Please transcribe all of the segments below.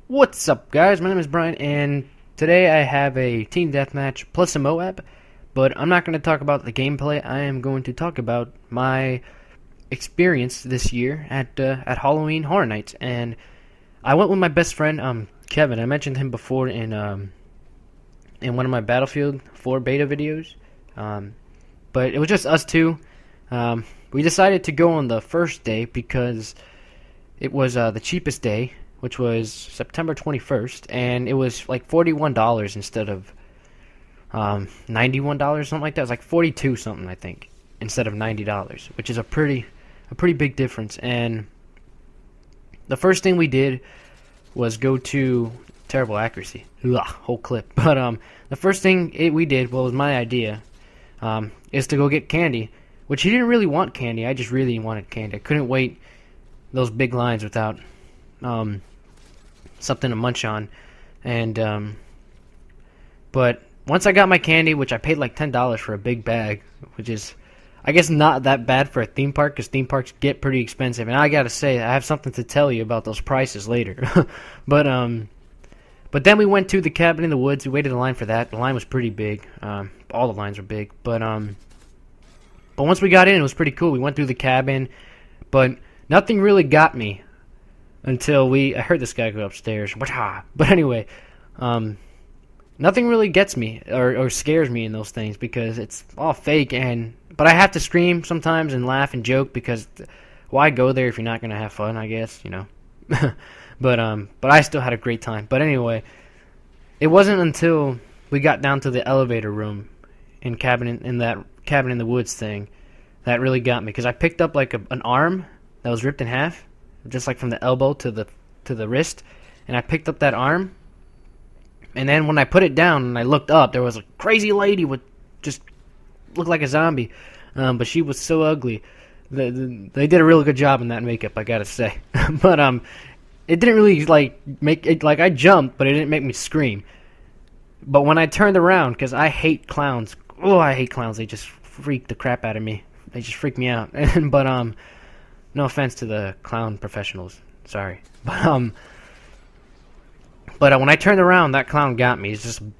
What's up, guys? My name is Brian, and today I have a team deathmatch plus a Moab, but I'm not going to talk about the gameplay. I am going to talk about my experience this year at Holloween Horror Nights, and I went with my best friend, Kevin. I mentioned him before in one of my Battlefield 4 beta videos, but it was just us two. We decided to go on the first day because it was the cheapest day, which was September 21st, and it was like $41 instead of $91, something like that. It was like 42 something, I think, instead of $90, which is a pretty big difference. And the first thing we did was go to terrible accuracy, whole clip. But the first thing we did, well, it was my idea, is to go get candy, which he didn't really want candy. I just really wanted candy. I couldn't wait those big lines without something to munch on. And but once I got my candy, which I paid like $10 for a big bag, which is I guess not that bad for a theme park, because theme parks get pretty expensive. And I gotta say, I have something to tell you about those prices later. but then we went to the cabin in the woods. We waited in line for that. The line was pretty big. All the lines were big. But once we got in, it was pretty cool. We went through the cabin, but nothing really got me until I heard this guy go upstairs. But anyway, nothing really gets me or scares me in those things because it's all fake. But I have to scream sometimes and laugh and joke because why go there if you're not gonna have fun? I guess, you know. But I still had a great time. But anyway, it wasn't until we got down to the elevator room in that cabin in the woods thing that really got me, because I picked up like an arm that was ripped in half, just like from the elbow to the wrist, and I picked up that arm, and then when I put it down and I looked up, there was a crazy lady with just looked like a zombie, but she was so ugly. They did a really good job in that makeup, I gotta say. But it didn't really like make it, like I jumped, but it didn't make me scream. But when I turned around, because I hate clowns. Oh, I hate clowns. They just freak the crap out of me. They just freak me out. But no offense to the clown professionals. Sorry. But when I turned around, that clown got me. He's just a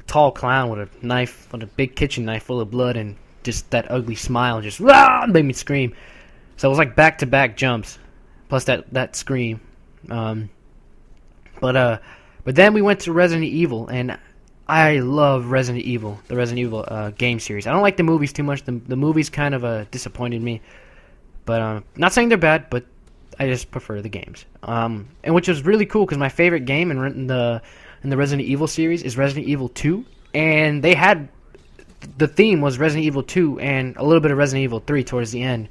tall clown with a knife, with a big kitchen knife full of blood, and just that ugly smile just made me scream. So it was like back-to-back jumps, plus that scream. But then we went to Resident Evil, and I love Resident Evil, the Resident Evil game series. I don't like the movies too much. The movies kind of disappointed me. But not saying they're bad, but I just prefer the games. And which was really cool because my favorite game in the Resident Evil series is Resident Evil 2, and they had the theme was Resident Evil 2 and a little bit of Resident Evil 3 towards the end.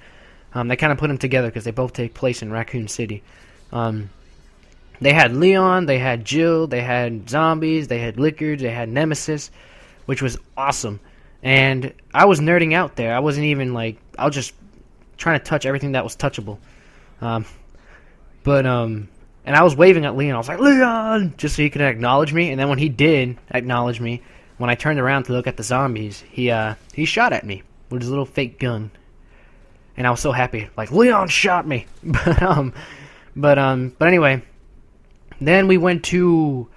They kind of put them together because they both take place in Raccoon City. They had Leon, they had Jill, they had zombies, they had Lickard, they had Nemesis, which was awesome. And I was nerding out there. I wasn't even like, I was just trying to touch everything that was touchable. And I was waving at Leon. I was like, Leon! Just so he could acknowledge me. And then when he did acknowledge me, when I turned around to look at the zombies, he shot at me with his little fake gun. And I was so happy. Like, Leon shot me! But anyway, then we went to,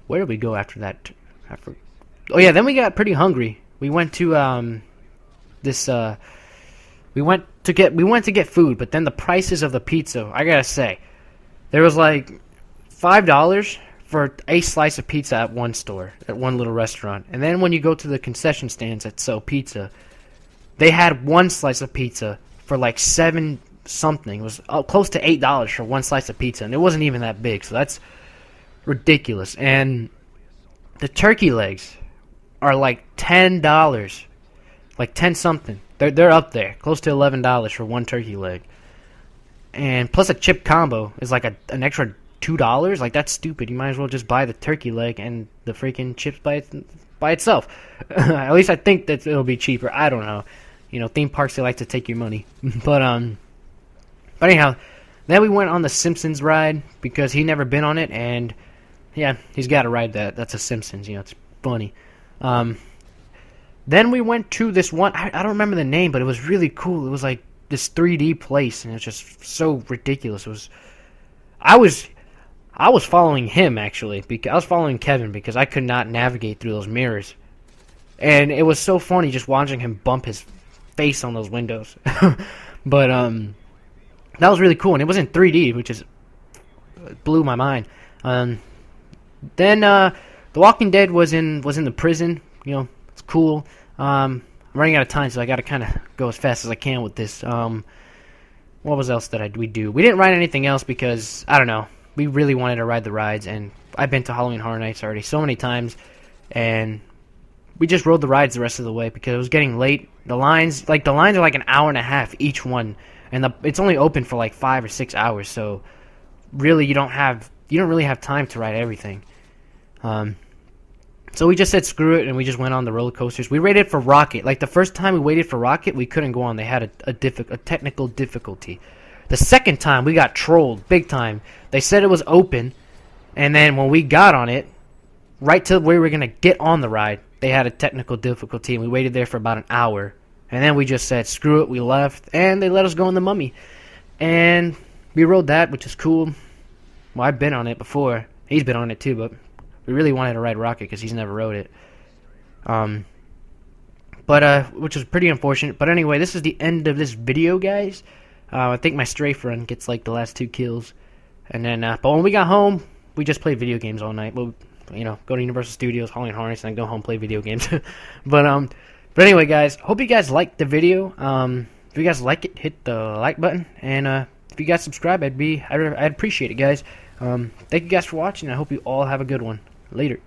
where did we go after that? Oh yeah, then we got pretty hungry. We went to we went to get food, but then the prices of the pizza, I gotta say, there was like $5 for a slice of pizza at one store, at one little restaurant. And then when you go to the concession stands that sell pizza, they had one slice of pizza for like $7 something. It was close to $8 for one slice of pizza, and it wasn't even that big, so that's ridiculous. And the turkey legs are like $10, like 10 something. They're up there, close to $11 for one turkey leg, and plus a chip combo is like an extra $2. Like, that's stupid. You might as well just buy the turkey leg and the freaking chips by itself. At least I think that it'll be cheaper. I don't know. You know, theme parks, they like to take your money. But anyhow, then we went on the Simpsons ride because he'd never been on it, and yeah, he's got to ride that. That's a Simpsons, you know, it's funny. Then we went to this one, I don't remember the name, but it was really cool. It was like this 3D place, and it was just so ridiculous. I was I was following him actually, because I was following Kevin because I could not navigate through those mirrors, and it was so funny just watching him bump his face on those windows. But that was really cool, and it was in 3D, which is blew my mind. Then The Walking Dead was in the prison. You know, it's cool. I'm running out of time, so I got to kind of go as fast as I can with this. What was else that we do? We didn't ride anything else because I don't know. We really wanted to ride the rides, and I've been to Holloween Horror Nights already so many times, and we just rode the rides the rest of the way because it was getting late. The lines are like an hour and a half each one, and it's only open for like 5 or 6 hours. So really, you don't really have time to ride everything. So we just said screw it, and we just went on the roller coasters. We waited for Rocket. Like the first time we waited for Rocket, we couldn't go on. They had a technical difficulty. The second time, we got trolled big time. They said it was open, and then when we got on it, right till we were going to get on the ride, they had a technical difficulty, and we waited there for about an hour. And then we just said, screw it, we left, and they let us go in the Mummy. And we rode that, which is cool. Well, I've been on it before. He's been on it too, but we really wanted to ride Rocket because he's never rode it. Which is pretty unfortunate. But anyway, this is the end of this video, guys. I think my strafe run gets like the last 2 kills. And then, but when we got home, we just played video games all night. We'll, go to Universal Studios, Holloween Horror Nights, and then go home and play video games. But anyway, guys, hope you guys liked the video. If you guys like it, hit the like button. And if you guys subscribe, I'd appreciate it, guys. Thank you guys for watching. I hope you all have a good one. Later.